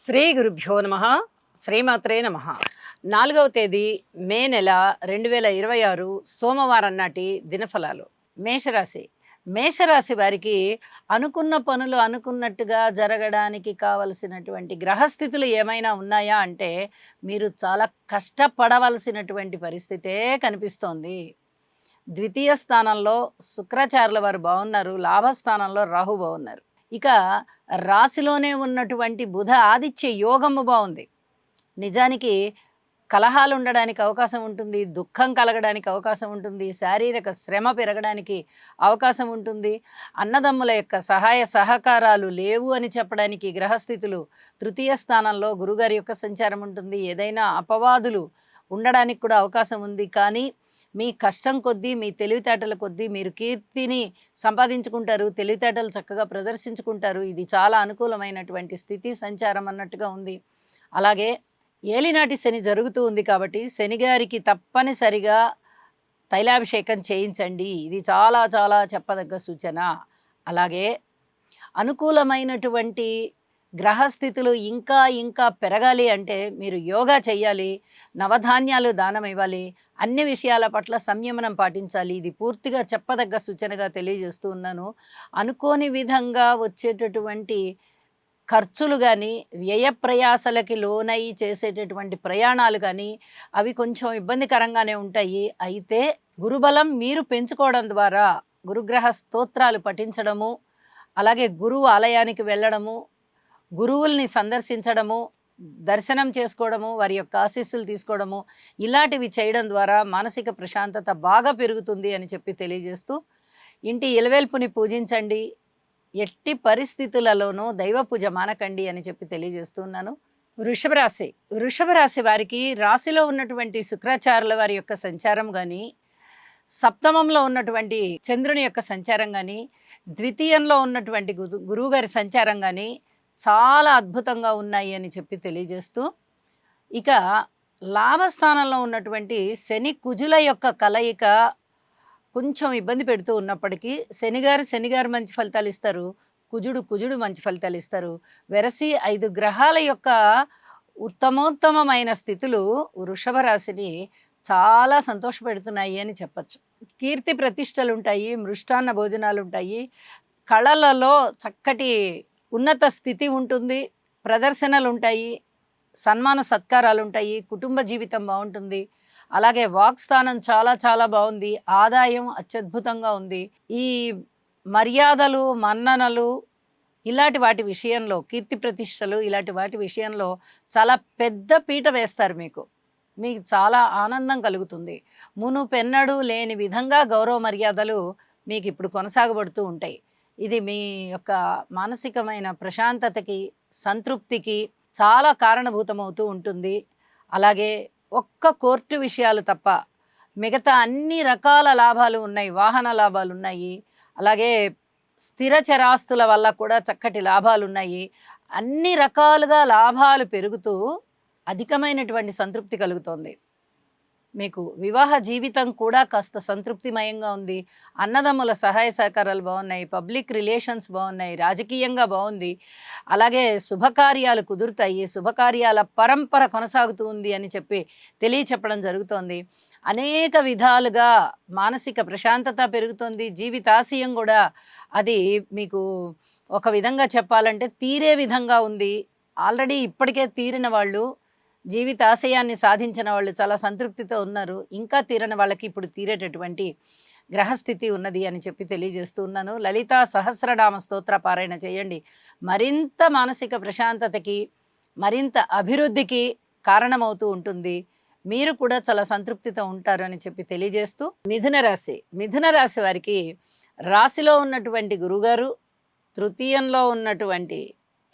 శ్రీ గురుభ్యో నమ. శ్రీమాత్రే నమ. 4వ తేదీ మే నెల 2026 సోమవారం నాటి దినఫలాలు. మేషరాశి. మేషరాశి వారికి అనుకున్న పనులు అనుకున్నట్టుగా జరగడానికి కావలసినటువంటి గ్రహస్థితులు ఏమైనా ఉన్నాయా అంటే మీరు చాలా కష్టపడవలసినటువంటి పరిస్థితే కనిపిస్తోంది. ద్వితీయ స్థానంలో శుక్రాచార్యుల వారు బాగున్నారు, లాభస్థానంలో రాహు బాగున్నారు. ఇక రాశిలోనే ఉన్నటువంటి బుధ ఆదిత్య యోగము బాగుంది. నిజానికి కలహాలు ఉండడానికి అవకాశం ఉంటుంది, దుఃఖం కలగడానికి అవకాశం ఉంటుంది, శారీరక శ్రమ పెరగడానికి అవకాశం ఉంటుంది. అన్నదమ్ముల యొక్క సహాయ సహకారాలు లేవు అని చెప్పడానికి గ్రహస్థితులు. తృతీయ స్థానంలో గురుగారి యొక్క సంచారం ఉంటుంది. ఏదైనా అపవాదులు ఉండడానికి కూడా అవకాశం ఉంది. కానీ మీ కష్టం కొద్దీ, మీ తెలివితేటల కొద్దీ మీరు కీర్తిని సంపాదించుకుంటారు, తెలివితేటలు చక్కగా ప్రదర్శించుకుంటారు. ఇది చాలా అనుకూలమైనటువంటి స్థితి సంచారం అన్నట్టుగా ఉంది. అలాగే ఏలినాటి శని జరుగుతూ ఉంది కాబట్టి శనిగారికి తప్పనిసరిగా తైలాభిషేకం చేయించండి. ఇది చాలా చాలా చెప్పదగ్గ సూచన. అలాగే అనుకూలమైనటువంటి గ్రహస్థితులు ఇంకా ఇంకా పెరగాలి అంటే మీరు యోగా చేయాలి, నవధాన్యాలు దానం ఇవ్వాలి, అన్ని విషయాల పట్ల సంయమనం పాటించాలి. ఇది పూర్తిగా చెప్పదగ్గ సూచనగా తెలియజేస్తూ ఉన్నాను. అనుకోని విధంగా వచ్చేటటువంటి ఖర్చులు కానీ, వ్యయ ప్రయాసలకి లోనై చేసేటటువంటి ప్రయాణాలు కానీ అవి కొంచెం ఇబ్బందికరంగానే ఉంటాయి. అయితే గురుబలం మీరు పెంచుకోవడం ద్వారా గురుగ్రహ స్తోత్రాలు పఠించడము, అలాగే గురువు ఆలయానికి వెళ్ళడము, గురువుల్ని సందర్శించడము, దర్శనం చేసుకోవడము, వారి యొక్క ఆశీస్సులు తీసుకోవడము, ఇలాంటివి చేయడం ద్వారా మానసిక ప్రశాంతత బాగా పెరుగుతుంది అని చెప్పి తెలియజేస్తూ, ఇంటి ఇలవేల్పుని పూజించండి, ఎట్టి పరిస్థితులలోనూ దైవ పూజ మానకండి అని చెప్పి తెలియజేస్తున్నాను. వృషభ రాశి. వృషభ రాశి వారికి రాశిలో ఉన్నటువంటి శుక్రాచార్యుల వారి యొక్క సంచారం కానీ, సప్తమంలో ఉన్నటువంటి చంద్రుని యొక్క సంచారం కానీ, ద్వితీయంలో ఉన్నటువంటి గురువుగారి సంచారం కానీ చాలా అద్భుతంగా ఉన్నాయి అని చెప్పి తెలియజేస్తూ, ఇక లాభస్థానంలో ఉన్నటువంటి శని కుజుల యొక్క కలయిక కొంచెం ఇబ్బంది పెడుతూ ఉన్నప్పటికీ శనిగారు మంచి ఫలితాలు ఇస్తారు, కుజుడు మంచి ఫలితాలు ఇస్తారు. వెరసి 5 గ్రహాల యొక్క ఉత్తమోత్తమమైన స్థితులు వృషభ రాశిని చాలా సంతోషపెడుతున్నాయి అని చెప్పచ్చు. కీర్తి ప్రతిష్టలు ఉంటాయి, మృష్టాన్న భోజనాలు ఉంటాయి, కళలలో చక్కటి ఉన్నత స్థితి ఉంటుంది, ప్రదర్శనలు ఉంటాయి, సన్మాన సత్కారాలు ఉంటాయి, కుటుంబ జీవితం బాగుంటుంది. అలాగే వాక్స్థానం చాలా చాలా బాగుంది, ఆదాయం అత్యద్భుతంగా ఉంది. ఈ మర్యాదలు, మన్ననలు ఇలాంటి వాటి విషయంలో, కీర్తి ప్రతిష్టలు ఇలాంటి వాటి విషయంలో చాలా పెద్ద పీట వేస్తారు. మీకు చాలా ఆనందం కలుగుతుంది. మునుపెన్నడూ లేని విధంగా గౌరవ మర్యాదలు మీకు ఇప్పుడు కొనసాగబడుతూ ఉంటాయి. ఇది మీ యొక్క మానసికమైన ప్రశాంతతకి, సంతృప్తికి చాలా కారణభూతమవుతూ ఉంటుంది. అలాగే ఒక్క కోర్టు విషయాలు తప్ప మిగతా అన్ని రకాల లాభాలు ఉన్నాయి. వాహన లాభాలు ఉన్నాయి, అలాగే స్థిర చరాస్తుల వల్ల కూడా చక్కటి లాభాలు ఉన్నాయి. అన్ని రకాలుగా లాభాలు పెరుగుతూ అధికమైనటువంటి సంతృప్తి కలుగుతోంది. మీకు వివాహ జీవితం కూడా కాస్త సంతృప్తిమయంగా ఉంది. అన్నదమ్ముల సహాయ సహకారాలు బాగున్నాయి, పబ్లిక్ రిలేషన్స్ బాగున్నాయి, రాజకీయంగా బాగుంది. అలాగే శుభకార్యాలు కుదురుతాయి, శుభకార్యాల పరంపర కొనసాగుతూ ఉంది అని చెప్పి తెలియచెప్పడం జరుగుతోంది. అనేక విధాలుగా మానసిక ప్రశాంతత పెరుగుతుంది. జీవితాశయం కూడా అది మీకు ఒక విధంగా చెప్పాలంటే తీరే విధంగా ఉంది. ఆల్రెడీ ఇప్పటికే తీరిన వాళ్ళు, జీవితాశయాన్ని సాధించిన వాళ్ళు చాలా సంతృప్తితో ఉన్నారు. ఇంకా తీరని వాళ్ళకి ఇప్పుడు తీరేటటువంటి గ్రహస్థితి ఉన్నది అని చెప్పి తెలియజేస్తూ ఉన్నాను. లలితా సహస్రనామ స్తోత్ర పారాయణ చేయండి. మరింత మానసిక ప్రశాంతతకి, మరింత అభివృద్ధికి కారణమవుతూ ఉంటుంది. మీరు కూడా చాలా సంతృప్తితో ఉంటారు అని చెప్పి తెలియజేస్తూ, మిథున రాశి. మిథున రాశి వారికి రాశిలో ఉన్నటువంటి గురుగారు, తృతీయంలో ఉన్నటువంటి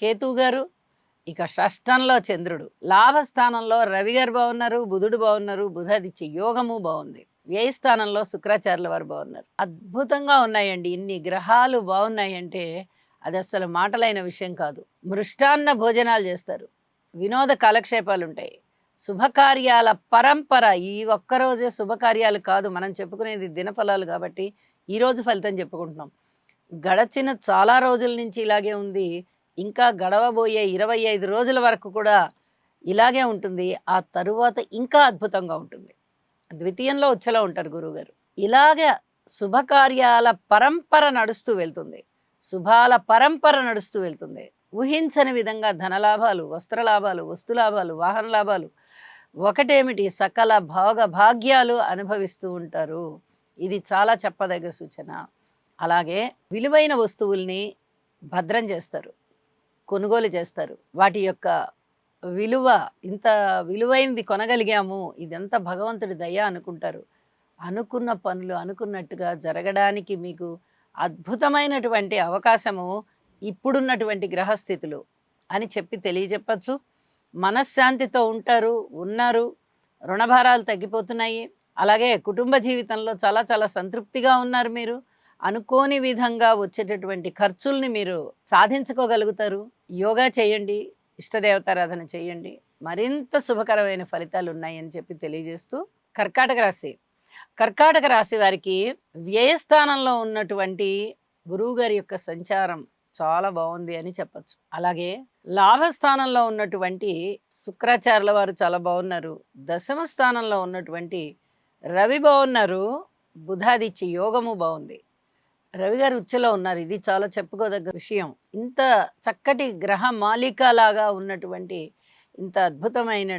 కేతువు గారు, ఇక షష్టంలో చంద్రుడు, లాభస్థానంలో రవి గారు బాగున్నారు, బుధుడు బాగున్నారు, బుధాదిత్య యోగము బాగుంది. వ్యయస్థానంలో శుక్రాచార్యుల వారు బాగున్నారు. అద్భుతంగా ఉన్నాయండి. ఇన్ని గ్రహాలు బాగున్నాయంటే అది అస్సలు మాటలైన విషయం కాదు. మృష్టాన్న భోజనాలు చేస్తారు, వినోద కాలక్షేపాలు ఉంటాయి, శుభకార్యాల పరంపర. ఈ ఒక్కరోజే శుభకార్యాలు కాదు, మనం చెప్పుకునేది దినఫలాలు కాబట్టి ఈరోజు ఫలితం చెప్పుకుంటున్నాం. గడచిన చాలా రోజుల నుంచి ఇలాగే ఉంది. ఇంకా గడవబోయే 25 రోజుల వరకు కూడా ఇలాగే ఉంటుంది. ఆ తరువాత ఇంకా అద్భుతంగా ఉంటుంది. ద్వితీయంలో ఉచ్చలో ఉంటారు గురువుగారు. ఇలాగ శుభకార్యాల పరంపర నడుస్తూ వెళ్తుంది. శుభాల పరంపర నడుస్తూ వెళ్తుంది. ఊహించని విధంగా ధనలాభాలు, వస్త్రలాభాలు, వస్తులాభాలు, వాహన లాభాలు ఒకటేమిటి సకల భోగ భాగ్యాలు అనుభవిస్తూ ఉంటారు. ఇది చాలా చెప్పదగ్గ సూచన. అలాగే విలువైన వస్తువుల్ని భద్రం చేస్తారు. కొనుగోలు చేస్తారు. వాటి యొక్క విలువ ఇంత విలువైనది కొనగలిగాము. ఇదంతా భగవంతుడి దయ అనుకుంటారు. అనుకున్న పనులు అనుకున్నట్టుగా జరగడానికి మీకు అద్భుతమైనటువంటి అవకాశము ఇప్పుడున్నటువంటి గ్రహస్థితులు అని చెప్పి తెలియజెప్పచ్చు. మనశ్శాంతితో ఉంటారు, ఉన్నారు. రుణభారాలు తగ్గిపోతున్నాయి. అలాగే కుటుంబ జీవితంలో చాలా చాలా సంతృప్తిగా ఉన్నారు మీరు. అనుకోని విధంగా వచ్చేటటువంటి ఖర్చుల్ని మీరు సాధించుకోగలుగుతారు. యోగా చేయండి, ఇష్టదేవతారాధన చేయండి. మరింత శుభకరమైన ఫలితాలు ఉన్నాయని చెప్పి తెలియజేస్తూ కర్కాటక రాశి. కర్కాటక రాశి వారికి వ్యయస్థానంలో ఉన్నటువంటి గురువుగారి యొక్క సంచారం చాలా బాగుంది అని చెప్పచ్చు. అలాగే లాభస్థానంలో ఉన్నటువంటి శుక్రాచార్యుల వారు చాలా బాగున్నారు. దశమ స్థానంలో ఉన్నటువంటి రవి బాగున్నారు. బుధాదిత్య యోగము బాగుంది. రవి గారు ఉచ్చలో ఉన్నారు. ఇది చాలా చెప్పుకోదగ్గ విషయం. ఇంత చక్కటి గ్రహ మాలిక లాగా ఉన్నటువంటి ఇంత అద్భుతమైన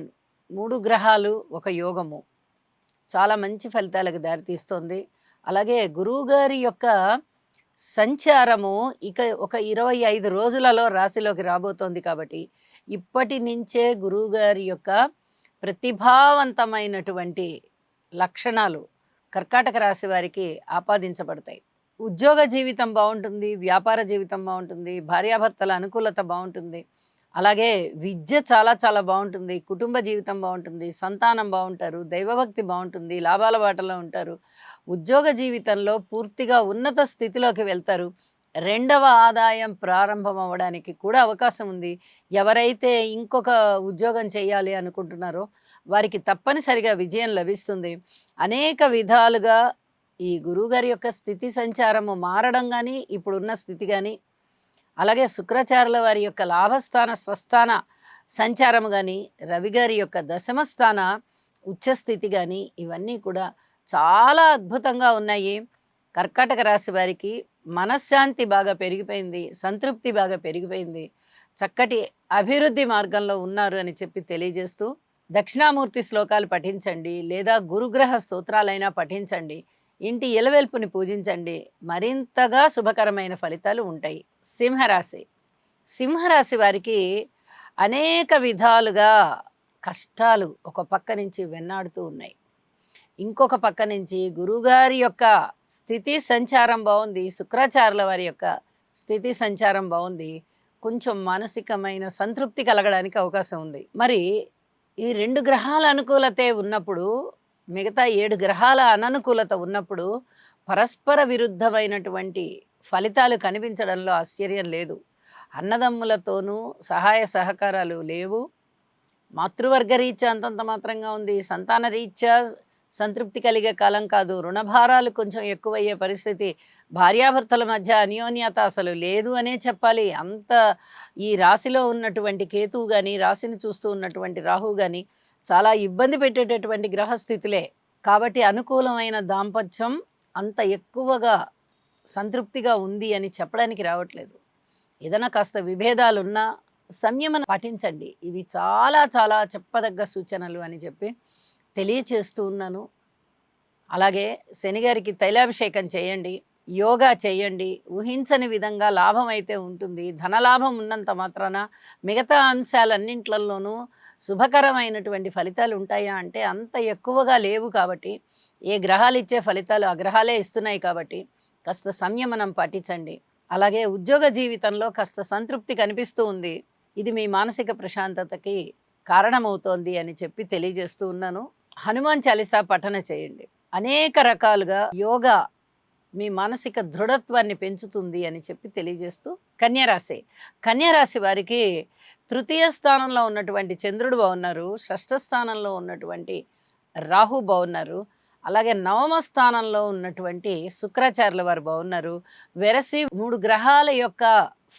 3 గ్రహాలు ఒక యోగము చాలా మంచి ఫలితాలకు దారితీస్తుంది. అలాగే గురువుగారి యొక్క సంచారము ఇక ఒక 25 రోజులలో రాశిలోకి రాబోతోంది కాబట్టి ఇప్పటి నుంచే గురువుగారి యొక్క ప్రతిభావంతమైనటువంటి లక్షణాలు కర్కాటక రాశి వారికి ఆపాదించబడతాయి. ఉద్యోగ జీవితం బాగుంటుంది, వ్యాపార జీవితం బాగుంటుంది, భార్యాభర్తల అనుకూలత బాగుంటుంది. అలాగే విద్య చాలా చాలా బాగుంటుంది, కుటుంబ జీవితం బాగుంటుంది, సంతానం బాగుంటారు, దైవభక్తి బాగుంటుంది, లాభాల బాటలో ఉంటారు. ఉద్యోగ జీవితంలో పూర్తిగా ఉన్నత స్థితిలోకి వెళ్తారు. రెండవ ఆదాయం ప్రారంభం అవ్వడానికి కూడా అవకాశం ఉంది. ఎవరైతే ఇంకొక ఉద్యోగం చేయాలి అనుకుంటున్నారో వారికి తప్పనిసరిగా విజయం లభిస్తుంది. అనేక విధాలుగా ఈ గురువుగారి యొక్క స్థితి సంచారము మారడం కానీ, ఇప్పుడున్న స్థితి కానీ, అలాగే శుక్రాచార్యుల వారి యొక్క లాభస్థాన స్వస్థాన సంచారము కానీ, రవి గారి యొక్క దశమస్థాన ఉచ్చస్థితి కానీ, ఇవన్నీ కూడా చాలా అద్భుతంగా ఉన్నాయి. కర్కాటక రాశి వారికి మనశ్శాంతి బాగా పెరిగిపోయింది, సంతృప్తి బాగా పెరిగిపోయింది, చక్కటి అభివృద్ధి మార్గంలో ఉన్నారు అని చెప్పి తెలియజేస్తూ దక్షిణామూర్తి శ్లోకాలు పఠించండి, లేదా గురుగ్రహ స్తోత్రాలైనా పఠించండి, ఇంటి ఇలవెల్పుని పూజించండి. మరింతగా శుభకరమైన ఫలితాలు ఉంటాయి. సింహరాశి. సింహరాశి వారికి అనేక విధాలుగా కష్టాలు ఒక పక్క నుంచి వెన్నాడుతూ ఉన్నాయి. ఇంకొక పక్క నుంచి గురువుగారి యొక్క స్థితి సంచారం బాగుంది, శుక్రాచార్యుల వారి యొక్క స్థితి సంచారం బాగుంది. కొంచెం మానసికమైన సంతృప్తి కలగడానికి అవకాశం ఉంది. మరి ఈ 2 గ్రహాల అనుకూలతే ఉన్నప్పుడు, మిగతా 7 గ్రహాల అననుకూలత ఉన్నప్పుడు పరస్పర విరుద్ధమైనటువంటి ఫలితాలు కనిపించడంలో ఆశ్చర్యం లేదు. అన్నదమ్ములతోనూ సహాయ సహకారాలు లేవు. మాతృవర్గ రీత్యా అంతంత మాత్రంగా ఉంది. సంతాన రీత్యా సంతృప్తి కలిగే కాలం కాదు. రుణభారాలు కొంచెం ఎక్కువయ్యే పరిస్థితి. భార్యాభర్తల మధ్య అన్యోన్యత అసలు లేదు అనే చెప్పాలి. అంత ఈ రాశిలో ఉన్నటువంటి కేతువు కానీ, రాశిని చూస్తూ ఉన్నటువంటి రాహువు కానీ చాలా ఇబ్బంది పెట్టేటటువంటి గ్రహస్థితులే. కాబట్టి అనుకూలమైన దాంపత్యం అంత ఎక్కువగా సంతృప్తిగా ఉంది అని చెప్పడానికి రావట్లేదు. ఏదైనా కాస్త విభేదాలున్నా సంయమనం పాటించండి. ఇవి చాలా చాలా చెప్పదగ్గ సూచనలు అని చెప్పి తెలియచేస్తూ ఉన్నాను. అలాగే శనిగారికి తైలాభిషేకం చేయండి, యోగా చేయండి. ఊహించని విధంగా లాభం అయితే ఉంటుంది. ధనలాభం ఉన్నంత మాత్రాన మిగతా అంశాలన్నింట్లలోనూ శుభకరమైనటువంటి ఫలితాలు ఉంటాయా అంటే అంత ఎక్కువగా లేవు. కాబట్టి ఏ గ్రహాలు ఇచ్చే ఫలితాలు ఆ గ్రహాలే ఇస్తున్నాయి. కాబట్టి కాస్త సంయమనం పాటించండి. అలాగే ఉద్యోగ జీవితంలో కాస్త సంతృప్తి కనిపిస్తూ ఉంది. ఇది మీ మానసిక ప్రశాంతతకి కారణమవుతోంది అని చెప్పి తెలియజేస్తూ ఉన్నాను. హనుమాన్ చాలీసా పఠన చేయండి. అనేక రకాలుగా యోగా మీ మానసిక దృఢత్వాన్ని పెంచుతుంది అని చెప్పి తెలియజేస్తూ కన్యారాశి. కన్యారాశి వారికి తృతీయ స్థానంలో ఉన్నటువంటి చంద్రుడు బాగున్నారు, షష్ఠ స్థానంలో ఉన్నటువంటి రాహు బాగున్నారు, అలాగే నవమ స్థానంలో ఉన్నటువంటి శుక్రాచార్యుల వారు బాగున్నారు. వెరసి 3 గ్రహాల యొక్క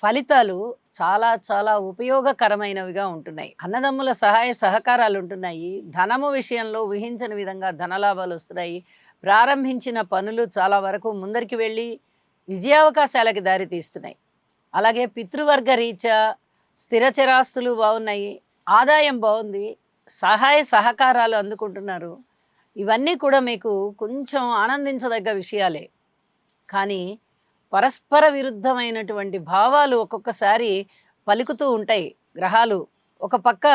ఫలితాలు చాలా చాలా ఉపయోగకరమైనవిగా ఉంటున్నాయి. అన్నదమ్ముల సహాయ సహకారాలు ఉంటున్నాయి. ధనము విషయంలో ఊహించని విధంగా ధనలాభాలు వస్తున్నాయి. ప్రారంభించిన పనులు చాలా వరకు ముందరికి వెళ్ళి విజయావకాశాలకి దారి తీస్తున్నాయి. అలాగే పితృవర్గ రీత్యా స్థిర చరాస్తులు బాగున్నాయి. ఆదాయం బాగుంది. సహాయ సహకారాలు అందుకుంటున్నారు. ఇవన్నీ కూడా మీకు కొంచెం ఆనందించదగ్గ విషయాలే. కానీ పరస్పర విరుద్ధమైనటువంటి భావాలు ఒక్కొక్కసారి పలుకుతూ ఉంటాయి గ్రహాలు. ఒక పక్క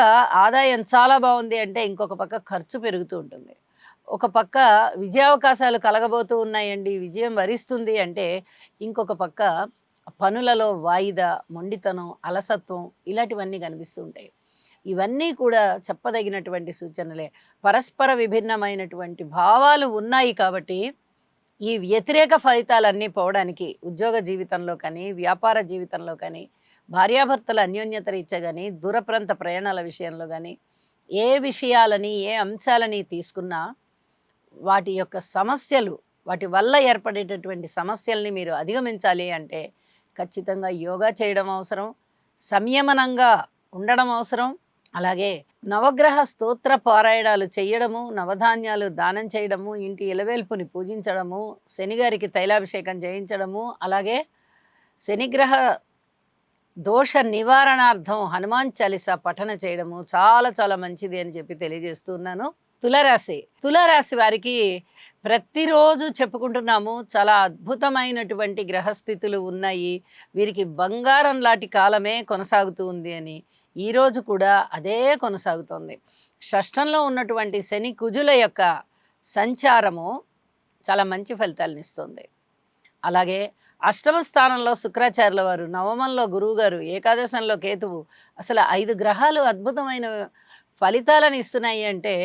ఆదాయం చాలా బాగుంది అంటే ఇంకొక పక్క ఖర్చు పెరుగుతూ ఉంటుంది. ఒక పక్క విజయావకాశాలు కలగబోతూ ఉన్నాయండి, విజయం వరిస్తుంది అంటే ఇంకొక పక్క పనులలో వాయిదా, మొండితనం, అలసత్వం ఇలాంటివన్నీ కనిపిస్తూ ఉంటాయి. ఇవన్నీ కూడా చెప్పదగినటువంటి సూచనలే. పరస్పర విభిన్నమైనటువంటి భావాలు ఉన్నాయి కాబట్టి ఈ వ్యతిరేక ఫలితాలన్నీ పోవడానికి ఉద్యోగ జీవితంలో కానీ, వ్యాపార జీవితంలో కానీ, భార్యాభర్తల అన్యోన్యత రీత్యా గానీ, దూరప్రాంత ప్రయాణాల విషయంలో గానీ, ఏ విషయాలని, ఏ అంశాలని తీసుకున్నా వాటి యొక్క సమస్యలు, వాటి వల్ల ఏర్పడేటటువంటి సమస్యల్ని మీరు అధిగమించాలి అంటే ఖచ్చితంగా యోగా చేయడం అవసరం. సంయమనంగా ఉండడం అవసరం. అలాగే నవగ్రహ స్తోత్ర పారాయణాలు చేయడము, నవధాన్యాలు దానం చేయడము, ఇంటి ఇలవేల్పుని పూజించడము, శనిగారికి తైలాభిషేకం చేయించడము, అలాగే శనిగ్రహ దోష నివారణార్థం హనుమాన్ చాలీసా పఠన చేయడము చాలా చాలా మంచిది అని చెప్పి తెలియజేస్తున్నాను. తులారాశి తులారాశి వారికి ప్రతిరోజు చెప్పుకుంటున్నాము చాలా అద్భుతమైనటువంటి గ్రహస్థితులు ఉన్నాయి, వీరికి బంగారం లాంటి కాలమే కొనసాగుతూ ఉంది అని. ఈరోజు కూడా అదే కొనసాగుతోంది. షష్టంలో ఉన్నటువంటి శని కుజుల యొక్క సంచారము చాలా మంచి ఫలితాలను ఇస్తుంది. అలాగే అష్టమ స్థానంలో శుక్రాచార్యుల వారు, నవమంలో గురువుగారు, ఏకాదశంలో కేతువు, అసలు 5 గ్రహాలు అద్భుతమైన ఫలితాలను ఇస్తున్నాయి అంటే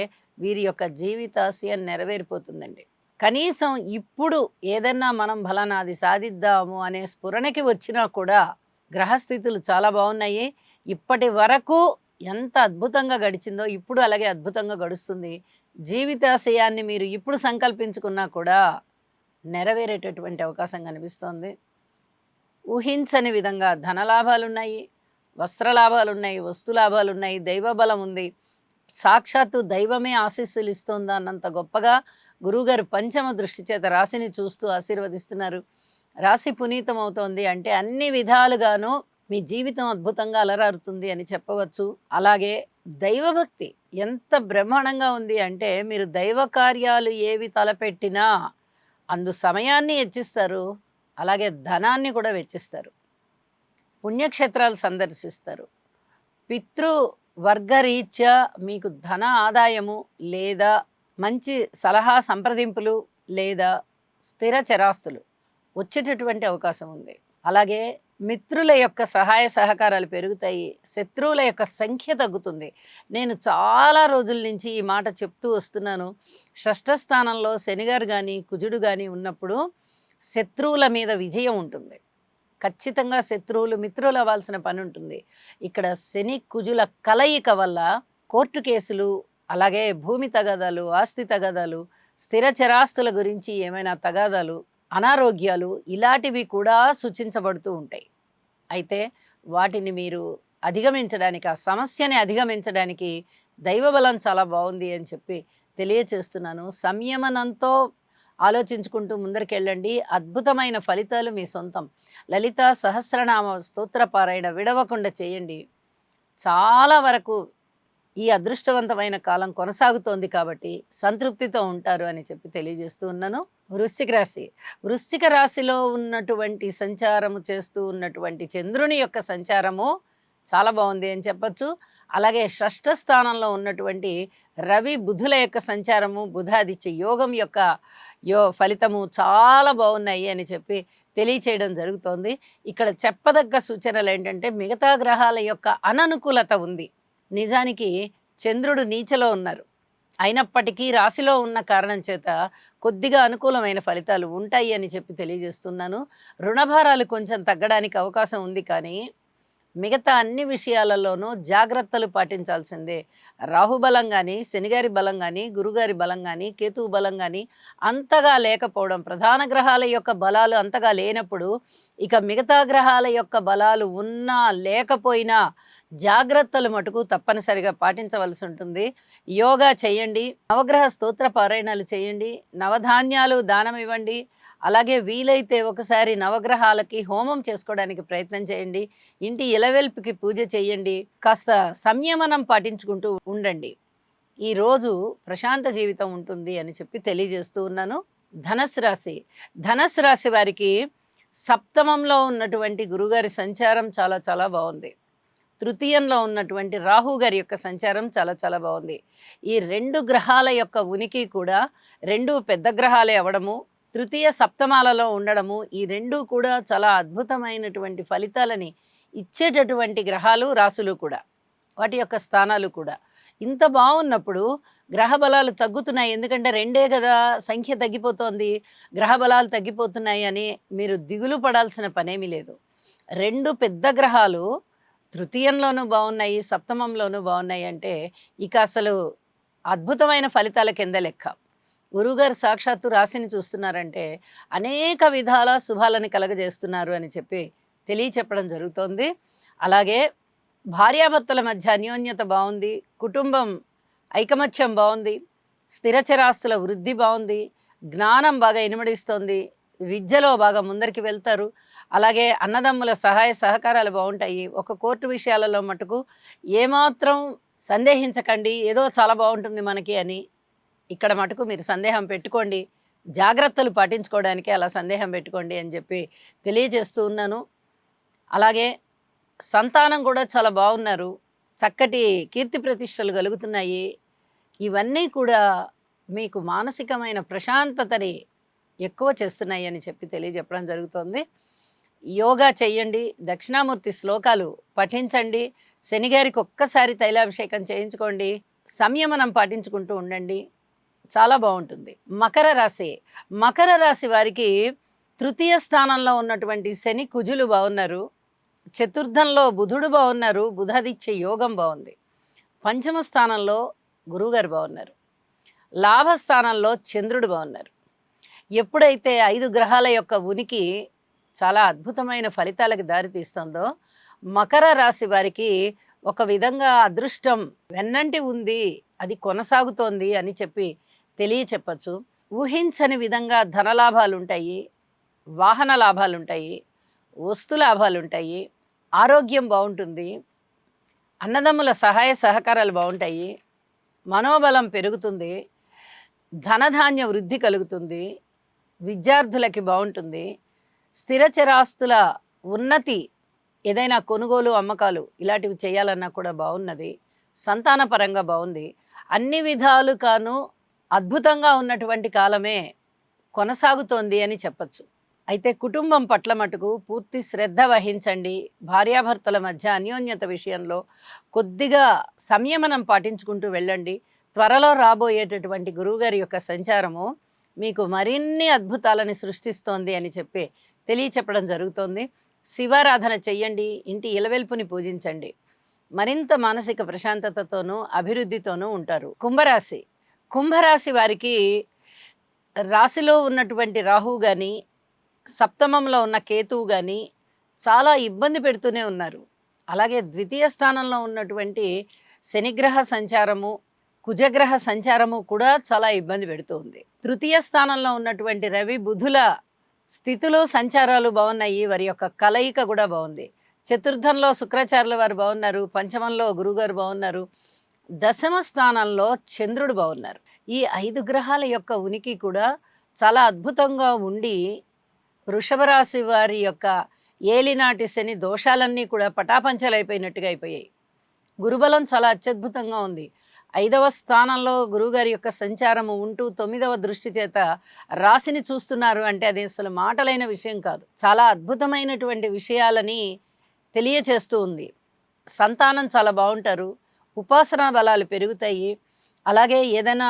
వీరి యొక్క జీవితాశయం నెరవేరిపోతుందండి. కనీసం ఇప్పుడు ఏదన్నా మనం ఫలానాది సాధిద్దాము అనే స్ఫురణకి వచ్చినా కూడా గ్రహస్థితులు చాలా బాగున్నాయి. ఇప్పటి వరకు ఎంత అద్భుతంగా గడిచిందో ఇప్పుడు అలాగే అద్భుతంగా గడుస్తుంది. జీవితాశయాన్ని మీరు ఇప్పుడు సంకల్పించుకున్నా కూడా నెరవేరేటటువంటి అవకాశం కనిపిస్తోంది. ఊహించని విధంగా ధనలాభాలున్నాయి, వస్త్రలాభాలున్నాయి, వస్తులాభాలున్నాయి, దైవబలం ఉంది. సాక్షాత్తు దైవమే ఆశీస్సులు ఇస్తోందా అన్నంత గొప్పగా గురువుగారు పంచమ దృష్టి చేత రాశిని చూస్తూ ఆశీర్వదిస్తున్నారు. రాశి పునీతం అవుతోంది అంటే అన్ని విధాలుగాను మీ జీవితం అద్భుతంగా అలరారుతుంది అని చెప్పవచ్చు. అలాగే దైవభక్తి ఎంత బ్రహ్మాండంగా ఉంది అంటే మీరు దైవ కార్యాలు ఏవి తలపెట్టినా అందు సమయాన్ని వెచ్చిస్తారు, అలాగే ధనాన్ని కూడా వెచ్చిస్తారు. పుణ్యక్షేత్రాలు సందర్శిస్తారు. పితృ వర్గరీత్యా మీకు ధన ఆదాయము లేదా మంచి సలహా సంప్రదింపులు లేదా స్థిర చరాస్తులు వచ్చేటటువంటి అవకాశం ఉంది. అలాగే మిత్రుల యొక్క సహాయ సహకారాలు పెరుగుతాయి. శత్రువుల యొక్క సంఖ్య తగ్గుతుంది. నేను చాలా రోజుల నుంచి ఈ మాట చెప్తూ వస్తున్నాను. షష్ఠ స్థానంలో శనిగారు కానీ కుజుడు కానీ ఉన్నప్పుడు శత్రువుల మీద విజయం ఉంటుంది. ఖచ్చితంగా శత్రువులు మిత్రులు అవ్వాల్సిన పని ఉంటుంది. ఇక్కడ శని కుజుల కలయిక వల్ల కోర్టు కేసులు, అలాగే భూమి తగాదాలు, ఆస్తి తగాదాలు, స్థిర చరాస్తుల గురించి ఏమైనా తగాదాలు, అనారోగ్యాలు ఇలాంటివి కూడా సూచించబడుతూ ఉంటాయి. అయితే వాటిని మీరు అధిగమించడానికి, ఆ సమస్యని అధిగమించడానికి దైవబలం చాలా బాగుంది అని చెప్పి తెలియచేస్తున్నాను. సంయమనంతో ఆలోచించుకుంటూ ముందరికెళ్ళండి. అద్భుతమైన ఫలితాలు మీ సొంతం. లలిత సహస్రనామ స్తోత్ర పారాయణ విడవకుండా చేయండి. చాలా వరకు ఈ అదృష్టవంతమైన కాలం కొనసాగుతోంది కాబట్టి సంతృప్తితో ఉంటారు అని చెప్పి తెలియజేస్తూ ఉన్నాను. వృశ్చిక రాశి వృశ్చిక రాశిలో ఉన్నటువంటి సంచారము చేస్తూ ఉన్నటువంటి చంద్రుని యొక్క సంచారము చాలా బాగుంది అని చెప్పచ్చు. అలాగే షష్ఠ స్థానంలో ఉన్నటువంటి రవి బుధుల యొక్క సంచారము, బుధాదిత్య యోగం యొక్క ఫలితము చాలా బాగున్నాయి అని చెప్పి తెలియచేయడం జరుగుతోంది. ఇక్కడ చెప్పదగ్గ సూచనలు ఏంటంటే మిగతా గ్రహాల యొక్క అననుకూలత ఉంది. నిజానికి చంద్రుడు నీచలో ఉన్నారు, అయినప్పటికీ రాశిలో ఉన్న కారణం చేత కొద్దిగా అనుకూలమైన ఫలితాలు ఉంటాయి అని చెప్పి తెలియజేస్తున్నాను. రుణభారాలు కొంచెం తగ్గడానికి అవకాశం ఉంది, కానీ మిగతా అన్ని విషయాలలోనూ జాగ్రత్తలు పాటించాల్సిందే. రాహు బలం గాని, శనిగారి బలం గాని, గురుగారి బలం గాని, కేతువు బలం గాని అంతగా లేకపోవడం, ప్రధాన గ్రహాల యొక్క బలాలు అంతగా లేనప్పుడు, ఇక మిగతా గ్రహాల యొక్క బలాలు ఉన్నా, లేకపోయినా జాగ్రత్తలు మటుకు తప్పనిసరిగా పాటించవలసి ఉంటుంది. యోగా చేయండి, నవగ్రహ స్తోత్ర పారాయణాలు చేయండి, నవధాన్యాలు దానం ఇవ్వండి. అలాగే వీలైతే ఒకసారి నవగ్రహాలకి హోమం చేసుకోవడానికి ప్రయత్నం చేయండి. ఇంటి ఇలవెల్పుకి పూజ చేయండి. కాస్త సంయమనం పాటించుకుంటూ ఉండండి. ఈరోజు ప్రశాంత జీవితం ఉంటుంది అని చెప్పి తెలియజేస్తూ ఉన్నాను. ధనస్సు రాశి. ధనస్సు రాశి వారికి సప్తమంలో ఉన్నటువంటి గురుగారి సంచారం చాలా చాలా బాగుంది. తృతీయంలో ఉన్నటువంటి రాహు గారి యొక్క సంచారం చాలా చాలా బాగుంది. ఈ 2 గ్రహాల యొక్క ఉనికి కూడా 2 పెద్ద గ్రహాలే అవ్వడము, తృతీయ సప్తమాలలో ఉండడము, ఈ 2 కూడా చాలా అద్భుతమైనటువంటి ఫలితాలని ఇచ్చేటటువంటి గ్రహాలు, రాసులు కూడా. వాటి యొక్క స్థానాలు కూడా. ఇంత బావున్నప్పుడు గ్రహ బలాలు తగ్గుతున్నాయి. ఎందుకంటే 2 గదా! సంఖ్య తగ్గిపోతోంది. గ్రహ బలాలు తగ్గిపోతున్నాయి అని మీరు దిగులు పడాల్సిన పనేమీ లేదు. 2 పెద్ద గ్రహాలు తృతీయంలోనూ బావున్నాయి, సప్తమంలోనూ బావున్నాయి అంటే ఇక అసలు అద్భుతమైన ఫలితాల కింద లెక్క. గురువుగారు సాక్షాత్తు రాశిని చూస్తున్నారంటే అనేక విధాల శుభాలని కలగజేస్తున్నారు అని చెప్పి తెలియచెప్పడం జరుగుతోంది. అలాగే భార్యాభర్తల మధ్య అన్యోన్యత బావుంది. కుటుంబం ఐకమత్యం బావుంది. స్థిరచరాస్తుల వృద్ధి బావుంది. జ్ఞానం బాగా ఇనుమడిస్తోంది. విద్యలో బాగా ముందరికి వెళ్తారు. అలాగే అన్నదమ్ముల సహాయ సహకారాలు బావుంటాయి. ఒక కోర్టు విషయాలలో మటుకు ఏమాత్రం సందేహించకండి. ఏదో చాలా బావుంటుంది మనకి అని. ఇక్కడ మటుకు మీరు సందేహం పెట్టుకోండి. జాగ్రత్తలు పాటించుకోవడానికి అలా సందేహం పెట్టుకోండి అని చెప్పి తెలియజేస్తూ ఉన్నాను. అలాగే సంతానం కూడా చాలా బాగున్నారు. చక్కటి కీర్తి ప్రతిష్టలు కలుగుతున్నాయి. ఇవన్నీ కూడా మీకు మానసికమైన ప్రశాంతతని ఎక్కువ చేస్తున్నాయి అని చెప్పి తెలియజెప్పడం జరుగుతోంది. యోగా చెయ్యండి, దక్షిణామూర్తి శ్లోకాలు పఠించండి, శనిగారికి ఒక్కసారి తైలాభిషేకం చేయించుకోండి, సంయమనం పాటించుకుంటూ ఉండండి. చాలా బాగుంటుంది. మకర రాశి. మకర రాశి వారికి తృతీయ స్థానంలో ఉన్నటువంటి శని, కుజులు బాగున్నారు. చతుర్థంలో బుధుడు బాగున్నారు. బుధాదిత్య యోగం బాగుంది. పంచమ స్థానంలో గురువుగారు బాగున్నారు. లాభస్థానంలో చంద్రుడు బాగున్నారు. ఎప్పుడైతే 5 గ్రహాల యొక్క ఉనికి చాలా అద్భుతమైన ఫలితాలకు దారితీస్తుందో, మకర రాశి వారికి ఒక విధంగా అదృష్టం వెన్నంటి ఉంది, అది కొనసాగుతోంది అని చెప్పి తెలియచెప్పచ్చు. ఊహించని విధంగా ధనలాభాలుంటాయి, వాహన లాభాలుంటాయి, వస్తు లాభాలుంటాయి, ఆరోగ్యం బాగుంటుంది, అన్నదమ్ముల సహాయ సహకారాలు బాగుంటాయి, మనోబలం పెరుగుతుంది, ధనధాన్య వృద్ధి కలుగుతుంది, విద్యార్థులకి బాగుంటుంది, స్థిరచరాస్తుల ఉన్నతి, ఏదైనా కొనుగోలు అమ్మకాలు ఇలాంటివి చేయాలన్నా కూడా బాగున్నది. సంతానపరంగా బాగుంది. అన్ని విధాలుగాను అద్భుతంగా ఉన్నటువంటి కాలమే కొనసాగుతోంది అని చెప్పచ్చు. అయితే కుటుంబం పట్ల మటుకు పూర్తి శ్రద్ధ వహించండి. భార్యాభర్తల మధ్య అన్యోన్యత విషయంలో కొద్దిగా సంయమనం పాటించుకుంటూ వెళ్ళండి. త్వరలో రాబోయేటటువంటి గురువుగారి యొక్క సంచారము మీకు మరిన్ని అద్భుతాలని సృష్టిస్తోంది అని చెప్పి తెలియచెప్పడం జరుగుతోంది. శివారాధన చెయ్యండి, ఇంటి ఇలవెల్పుని పూజించండి. మరింత మానసిక ప్రశాంతతతోనూ అభివృద్ధితోనూ ఉంటారు. కుంభరాశి. కుంభరాశి వారికి రాశిలో ఉన్నటువంటి రాహువు కానీ, సప్తమంలో ఉన్న కేతువు కానీ చాలా ఇబ్బంది పెడుతూనే ఉన్నారు. అలాగే ద్వితీయ స్థానంలో ఉన్నటువంటి శనిగ్రహ సంచారము, కుజగ్రహ సంచారము కూడా చాలా ఇబ్బంది పెడుతుంది. తృతీయ స్థానంలో ఉన్నటువంటి రవి, బుధుల స్థితులు, సంచారాలు బాగున్నాయి. వారి యొక్క కలయిక కూడా బాగుంది. చతుర్థంలో శుక్రాచార్యుల వారు బాగున్నారు. పంచమంలో గురుగారు బాగున్నారు. దశమ స్థానంలో చంద్రుడు బాగున్నారు. ఈ 5 గ్రహాల యొక్క ఉనికి కూడా చాలా అద్భుతంగా ఉండి వృషభ రాశి వారి యొక్క ఏలినాటి శని దోషాలన్నీ కూడా పటాపంచలైపోయినట్టుగా అయిపోయాయి. గురుబలం చాలా అత్యద్భుతంగా ఉంది. 5వ స్థానంలో గురువుగారి యొక్క సంచారము ఉంటూ 9వ దృష్టి చేత రాశిని చూస్తున్నారు అంటే అది అసలు మాటలైన విషయం కాదు. చాలా అద్భుతమైనటువంటి విషయాలని తెలియచేస్తూ ఉంది. సంతానం చాలా బాగుంటారు. ఉపాసనా బలాలు పెరుగుతాయి. అలాగే ఏదైనా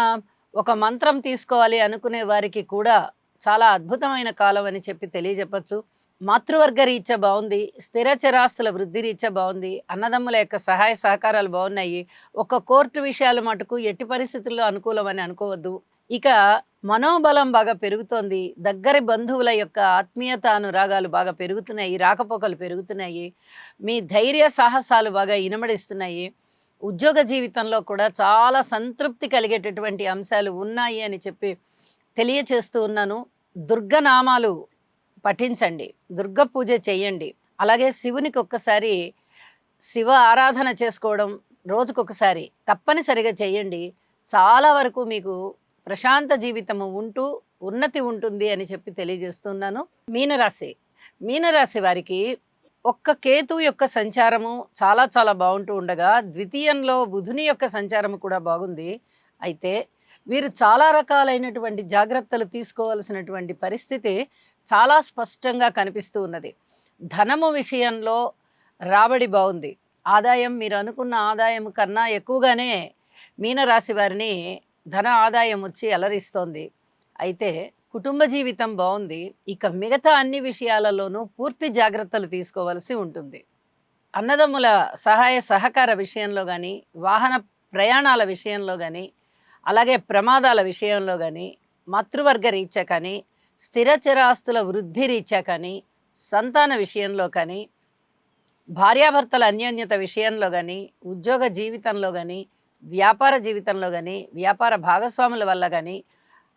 ఒక మంత్రం తీసుకోవాలి అనుకునే వారికి కూడా చాలా అద్భుతమైన కాలం అని చెప్పి తెలియజెప్పచ్చు. మాతృవర్గ రీత్యా బాగుంది, స్థిర చరాస్తుల వృద్ధి రీత్యా బాగుంది, అన్నదమ్ముల యొక్క సహాయ సహకారాలు బాగున్నాయి. ఒక కోర్టు విషయాలు మటుకు ఎట్టి పరిస్థితుల్లో అనుకూలమని అనుకోవద్దు. ఇక మనోబలం బాగా పెరుగుతోంది. దగ్గరి బంధువుల యొక్క ఆత్మీయత అనురాగాలు బాగా పెరుగుతున్నాయి. రాకపోకలు పెరుగుతున్నాయి. మీ ధైర్య సాహసాలు బాగా ఇనమడిస్తున్నాయి. ఉద్యోగ జీవితంలో కూడా చాలా సంతృప్తి కలిగేటటువంటి అంశాలు ఉన్నాయి అని చెప్పి తెలియచేస్తూ ఉన్నాను. దుర్గనామాలు పఠించండి. దుర్గ పూజ చెయ్యండి. అలాగే శివునికి ఒక్కసారి శివ ఆరాధన చేసుకోవడం రోజుకొకసారి తప్పనిసరిగా చెయ్యండి. చాలా వరకు మీకు ప్రశాంత జీవితము ఉంటూ ఉన్నతి ఉంటుంది అని చెప్పి తెలియజేస్తున్నాను. మీనరాశి. మీనరాశి వారికి ఒక్క కేతువు యొక్క సంచారము చాలా చాలా బాగుంటూ ఉండగా, ద్వితీయంలో బుధుని యొక్క సంచారము కూడా బాగుంది. అయితే వీరు చాలా రకాలైనటువంటి జాగ్రత్తలు తీసుకోవాల్సినటువంటి పరిస్థితి చాలా స్పష్టంగా కనిపిస్తూ ఉన్నది. ధనము విషయంలో రాబడి బాగుంది. ఆదాయం మీరు అనుకున్న ఆదాయం కన్నా ఎక్కువగానే మీనరాశి వారిని ధన ఆదాయం వచ్చి అలరిస్తోంది. అయితే కుటుంబ జీవితం బాగుంది. ఇక మిగతా అన్ని విషయాలలోనూ పూర్తి జాగ్రత్తలు తీసుకోవాల్సి ఉంటుంది. అన్నదమ్ముల సహాయ సహకార విషయంలో కానీ, వాహన ప్రయాణాల విషయంలో కానీ, అలాగే ప్రమాదాల విషయంలో కానీ, మాతృవర్గ రీత్యా కానీ, స్థిర చరాస్తుల వృద్ధి రీత్యా కానీ, సంతాన విషయంలో కానీ, భార్యాభర్తల అన్యోన్యత విషయంలో కానీ, ఉద్యోగ జీవితంలో కానీ, వ్యాపార జీవితంలో కానీ, వ్యాపార భాగస్వాముల వల్ల కానీ,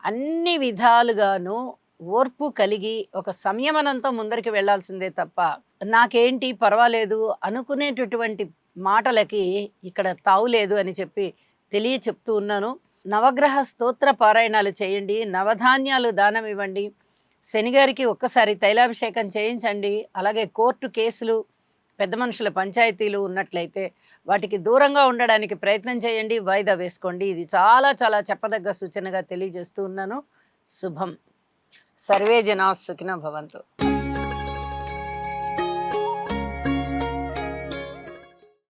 అన్ని విధాలుగాను ఓర్పు కలిగి ఒక సంయమనంతో ముందరికి వెళ్ళాల్సిందే తప్ప, నాకేంటి పర్వాలేదు అనుకునేటటువంటి మాటలకి ఇక్కడ తావులేదు అని చెప్పి చెప్తూ ఉన్నాను. నవగ్రహ స్తోత్ర పారాయణాలు చేయండి. నవధాన్యాలు దానం ఇవ్వండి. శనిగారికి ఒక్కసారి తైలాభిషేకం చేయించండి. అలాగే కోర్టు కేసులు, పెద్ద మనుషుల పంచాయతీలు ఉన్నట్లయితే వాటికి దూరంగా ఉండడానికి ప్రయత్నం చేయండి. వాయిదా వేసుకోండి. ఇది చాలా చాలా చెప్పదగ్గ సూచనగా తెలియజేస్తూ ఉన్నాను. శుభం. సర్వే జనా సుఖినో భవంతు.